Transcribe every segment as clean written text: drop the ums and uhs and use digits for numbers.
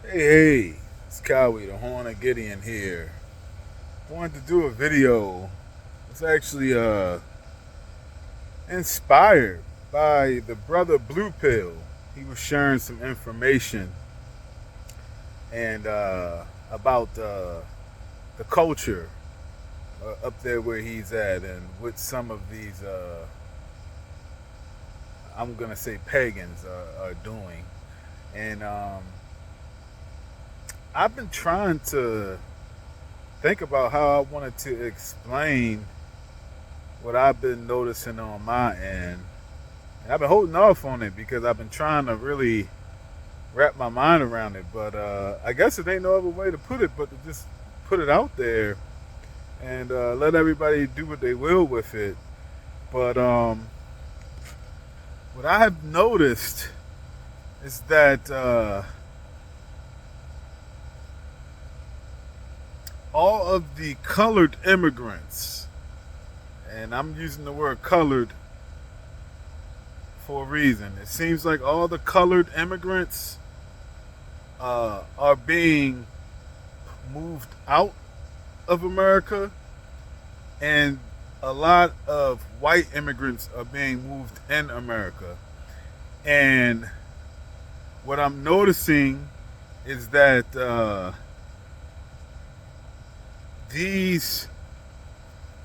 Hey, it's Cowie, the Horn of Gideon here. Wanted to do a video. It's actually inspired by the brother Blue Pill. He was sharing some information and about the culture up there where he's at, and what some of these I'm gonna say pagans are doing. And I've been trying to think about how I wanted to explain what I've been noticing on my end. And I've been holding off on it because I've been trying to really wrap my mind around it. But I guess it ain't no other way to put it but to just put it out there and let everybody do what they will with it. But what I have noticed is that all of the colored immigrants, and I'm using the word colored for a reason. It seems like all the colored immigrants are being moved out of America, and a lot of white immigrants are being moved in America. And what I'm noticing is that these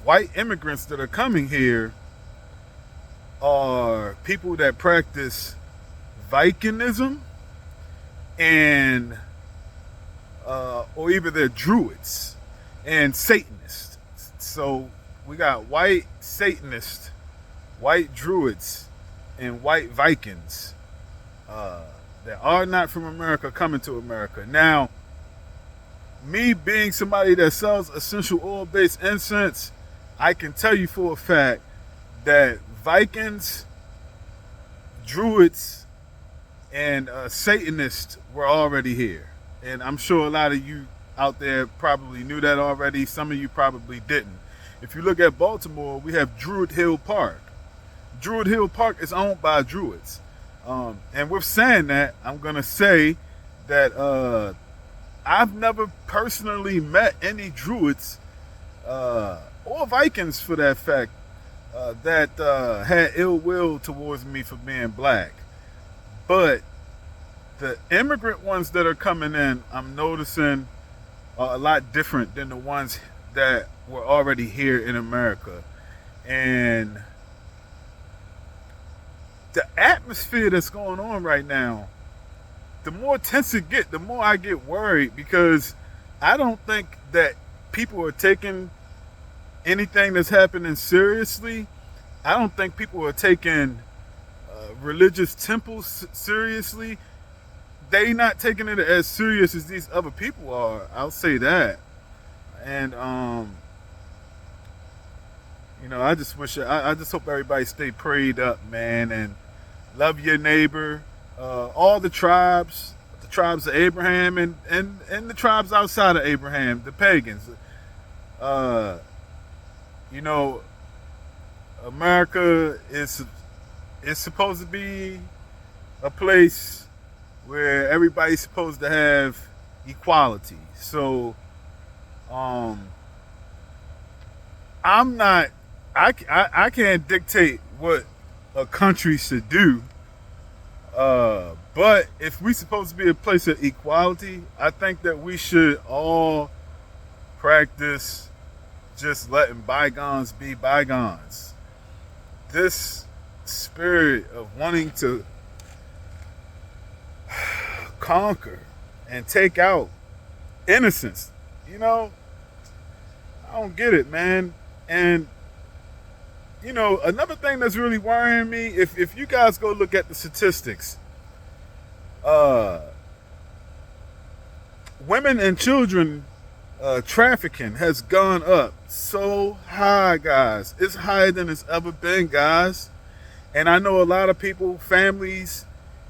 white immigrants that are coming here are people that practice Vikingism and or either they're Druids and Satanists. So we got white Satanists, white Druids, and white Vikings that are not from America coming to America. Now, me being somebody that sells essential oil-based incense, I can tell you for a fact that Vikings, Druids, and Satanists were already here. And I'm sure a lot of you out there probably knew that already. Some of you probably didn't. If you look at Baltimore, we have Druid Hill Park. Druid Hill Park is owned by Druids. And with saying that, I'm going to say that I've never personally met any Druids or Vikings, for that fact, that had ill will towards me for being black. But the immigrant ones that are coming in, I'm noticing are a lot different than the ones that were already here in America. And the atmosphere that's going on right now, the more tense it get, the more I get worried, because I don't think that people are taking anything that's happening seriously. I don't think people are taking religious temples seriously. They not taking it as serious as these other people are. I'll say that. And I just wish I just hope everybody stay prayed up, man, and love your neighbor. All the tribes of Abraham, and the tribes outside of Abraham, the pagans. Uh, you know, America is supposed to be a place where everybody's supposed to have equality. So, I'm not. I can't dictate what a country should do. But if we're supposed to be a place of equality, I think that we should all practice just letting bygones be bygones. This spirit of wanting to conquer and take out innocence, I don't get it, man. And another thing that's really worrying me, if you guys go look at the statistics, uh, women and children trafficking has gone up so high, guys. It's higher than it's ever been, guys. And I know a lot of people, families,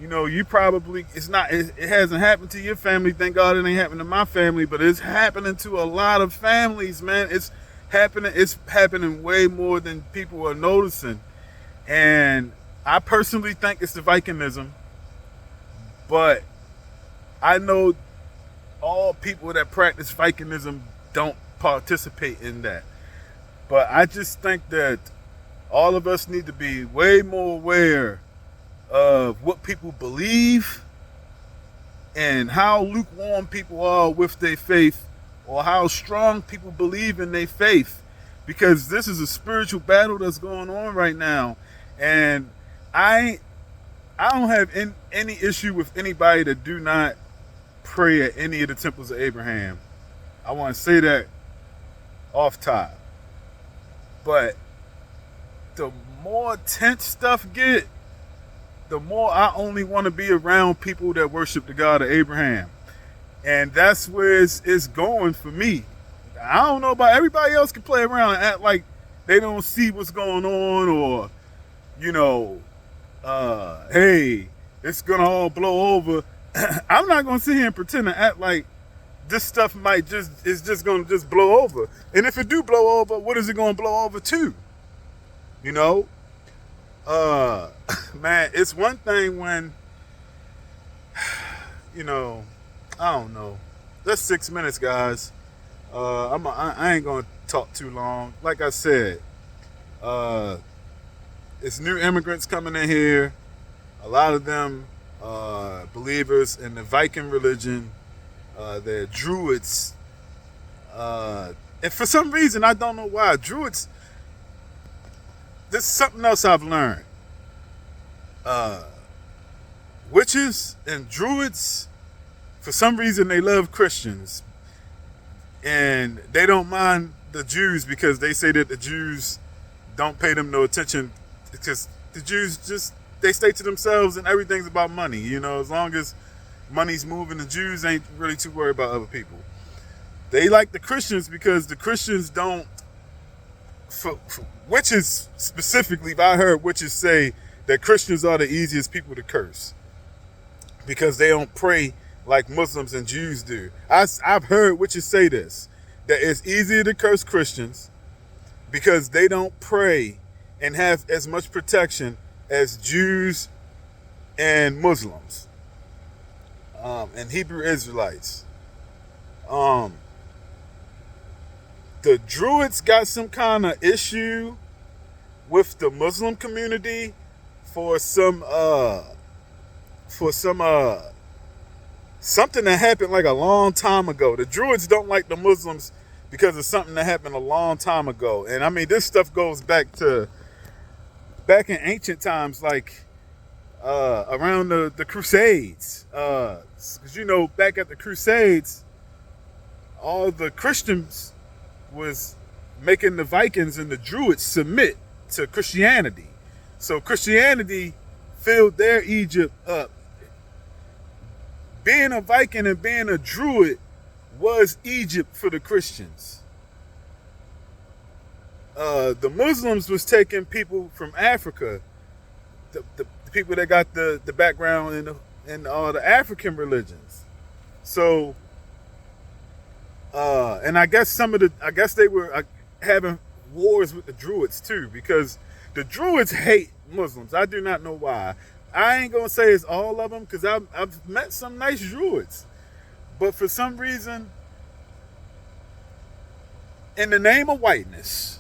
you probably, it hasn't happened to your family. Thank God it ain't happened to my family, but it's happening to a lot of families, man. It's happening way more than people are noticing. And I personally think it's the Vikingism, but I know all people that practice Vikingism don't participate in that. But I just think that all of us need to be way more aware of what people believe and how lukewarm people are with their faith, or how strong people believe in their faith, because this is a spiritual battle that's going on right now. And I don't have any issue with anybody that do not pray at any of the temples of Abraham. I want to say that off top. But the more tense stuff get, the more I only want to be around people that worship the God of Abraham. And that's where it's going for me. I don't know about everybody else can play around and act like they don't see what's going on, or, hey, it's going to all blow over. I'm not going to sit here and pretend to act like this stuff is just going to just blow over. And if it do blow over, what is it going to blow over to? Man, it's one thing when, I don't know. That's 6 minutes, guys. I ain't gonna talk too long. Like I said, it's new immigrants coming in here. A lot of them believers in the Viking religion. They're Druids. And for some reason, I don't know why, Druids, this is something else I've learned. Witches and Druids, for some reason, they love Christians. And they don't mind the Jews because they say that the Jews don't pay them no attention, because the Jews they stay to themselves and everything's about money. As long as money's moving, the Jews ain't really too worried about other people. They like the Christians because the Christians don't, for witches specifically, I heard witches say that Christians are the easiest people to curse because they don't pray like Muslims and Jews do. I've heard witches say this, that it's easier to curse Christians because they don't pray and have as much protection as Jews and Muslims, and Hebrew Israelites. The Druids got some kind of issue with the Muslim community for something that happened like a long time ago. The Druids don't like the Muslims because of something that happened a long time ago. And I mean, this stuff goes back in ancient times, like around the Crusades. Because, back at the Crusades, all the Christians was making the Vikings and the Druids submit to Christianity. So Christianity filled their Egypt up. Being a Viking and being a Druid was Egypt for the Christians. The Muslims was taking people from Africa, the people that got the background in all the African religions. So, and I guess they were having wars with the Druids too, because the Druids hate Muslims. I do not know why. I ain't gonna say it's all of them, because I've met some nice Druids, but for some reason, in the name of whiteness,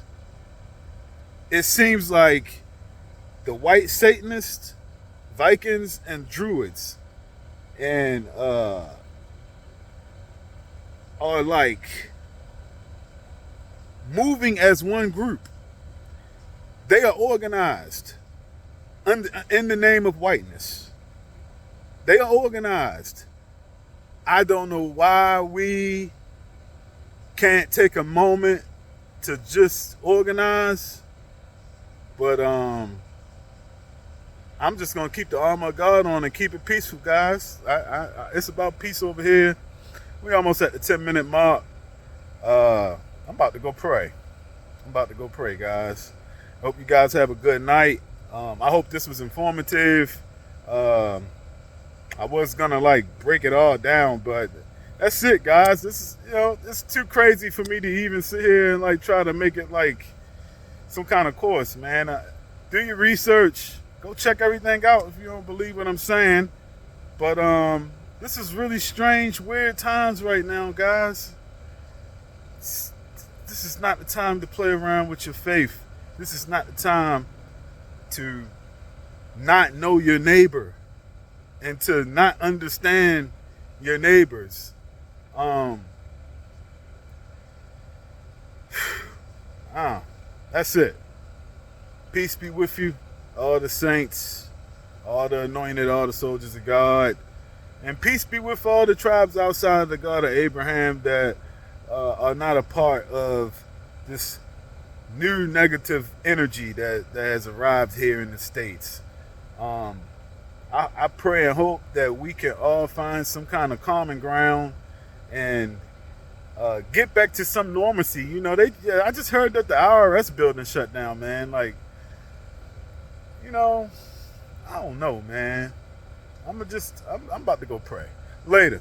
it seems like the white Satanists, Vikings, and Druids, and are like moving as one group. They are organized in the name of whiteness. They are organized. I don't know why we can't take a moment to just organize, but I'm just gonna keep the armor of God on and keep it peaceful, guys. It's about peace over here. We almost at the 10-minute mark. I'm about to go pray. Guys. Hope you guys have a good night. I hope this was informative. I was gonna break it all down, but that's it, guys. This is, it's too crazy for me to even sit here and try to make it like some kind of course, man. Do your research. Go check everything out if you don't believe what I'm saying. But This is really strange, weird times right now, guys. This is not the time to play around with your faith. This is not the time to not know your neighbor and to not understand your neighbors. That's it. Peace be with you, all the saints, all the anointed, all the soldiers of God. And peace be with all the tribes outside of the God of Abraham that are not a part of this new negative energy that has arrived here in the States. I pray and hope that we can all find some kind of common ground and get back to some normalcy. You know, I just heard that the IRS building shut down, man. Like, you know, I don't know, man. I'm about to go pray. Later.